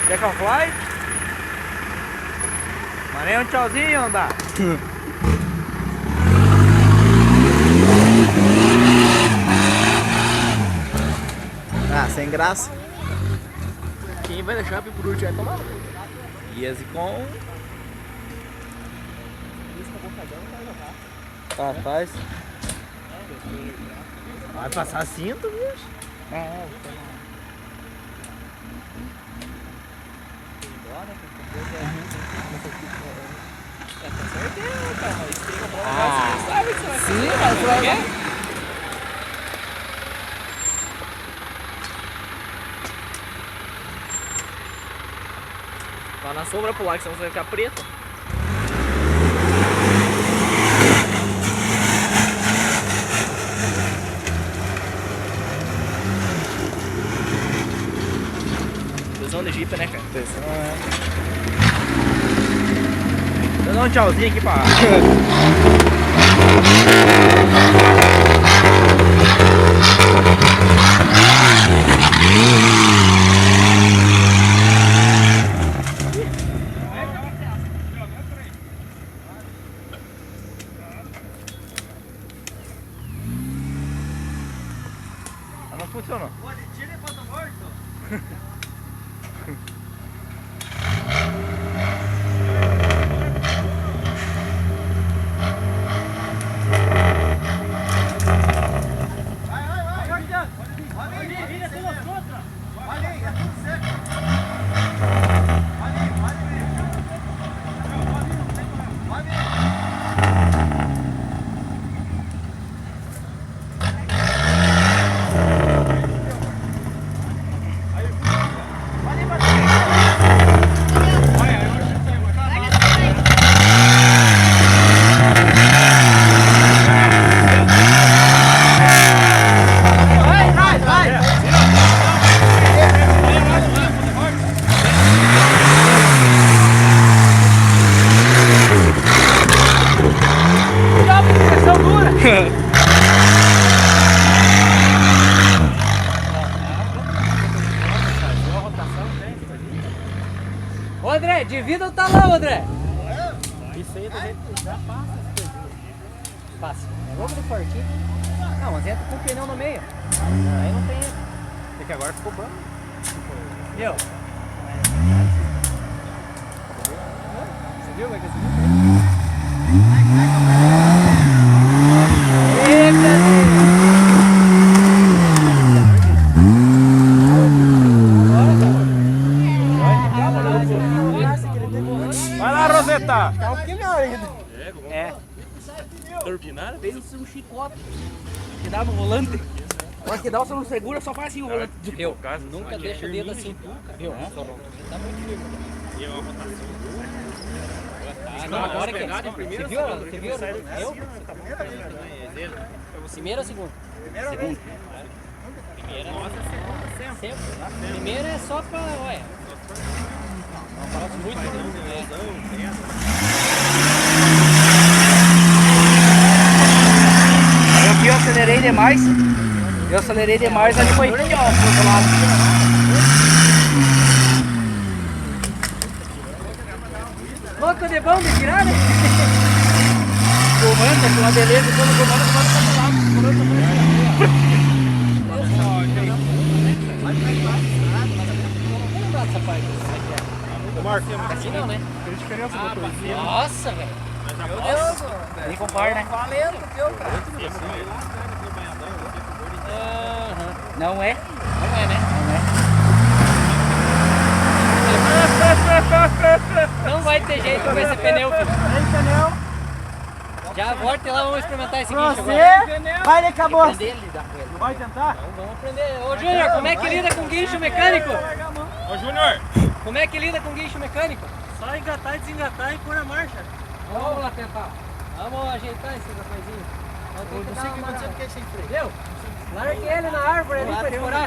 Quer que eu fly? Mandei um tchauzinho, andar. Ah, sem graça. Quem vai deixar pro último vai tomar. Ias com... Tá, faz. Vai passar cinto, bicho? É, sim, mas tu vai... Tá na sombra pro lado, senão você vai ficar preto. Tesão de Jeep, né, cara? Vou dar um tchauzinho aqui pra... Não funcionou. Tira enquanto morto. Ô André, divida o talão, André! Isso aí do jeito que já passa esse coisinho. Passa. É logo do fortinho. Não, mas entra com o pneu no meio. Aí não tem. É que agora ficou bom. Viu? Você viu como é que subiu? Vai lá, Roseta! Tá um pouquinho melhor ainda. É. Turbinado? Fez um chicote que dá no volante. Mas que dá, você não segura, só faz assim o volante. Eu nunca deixo o dedo assim. Viu? Tá muito firme. E é uma rotação boa. Não, agora que você viu? Você viu? Eu? Primeiro ou segundo? Segundo. Primeira. Nossa, segunda sempre. Primeira é só pra, olha. Não parece muito, Eu acelerei demais. Eu acelerei demais, ali foi. Louco de bom de tirar, né? Comanda com uma beleza, quando comanda pra lado. Vamos dar essa parte. Ô Marcos, Assim não, né? Tem diferença do motorzinho. Nossa, velho. meu Deus, Nem compara, né? Valendo, teu, cara. Não é? Não é, né? Não vai ter jeito com esse pneu, filho. Já volta lá, vamos experimentar esse guincho agora. Vai, ele acabou. Aprender a lidar com ele. Vai tentar? Então vamos aprender. Ô Júnior, como é que lida com guincho mecânico? Ô Júnior! Como é que lida com guincho mecânico? Só engatar e desengatar e pôr a marcha. Vamos lá tentar. Vamos ajeitar esse rapazinho. Eu não sei o que aconteceu porque é sem freio. Viu? Largue ele na árvore ali pra ele furar.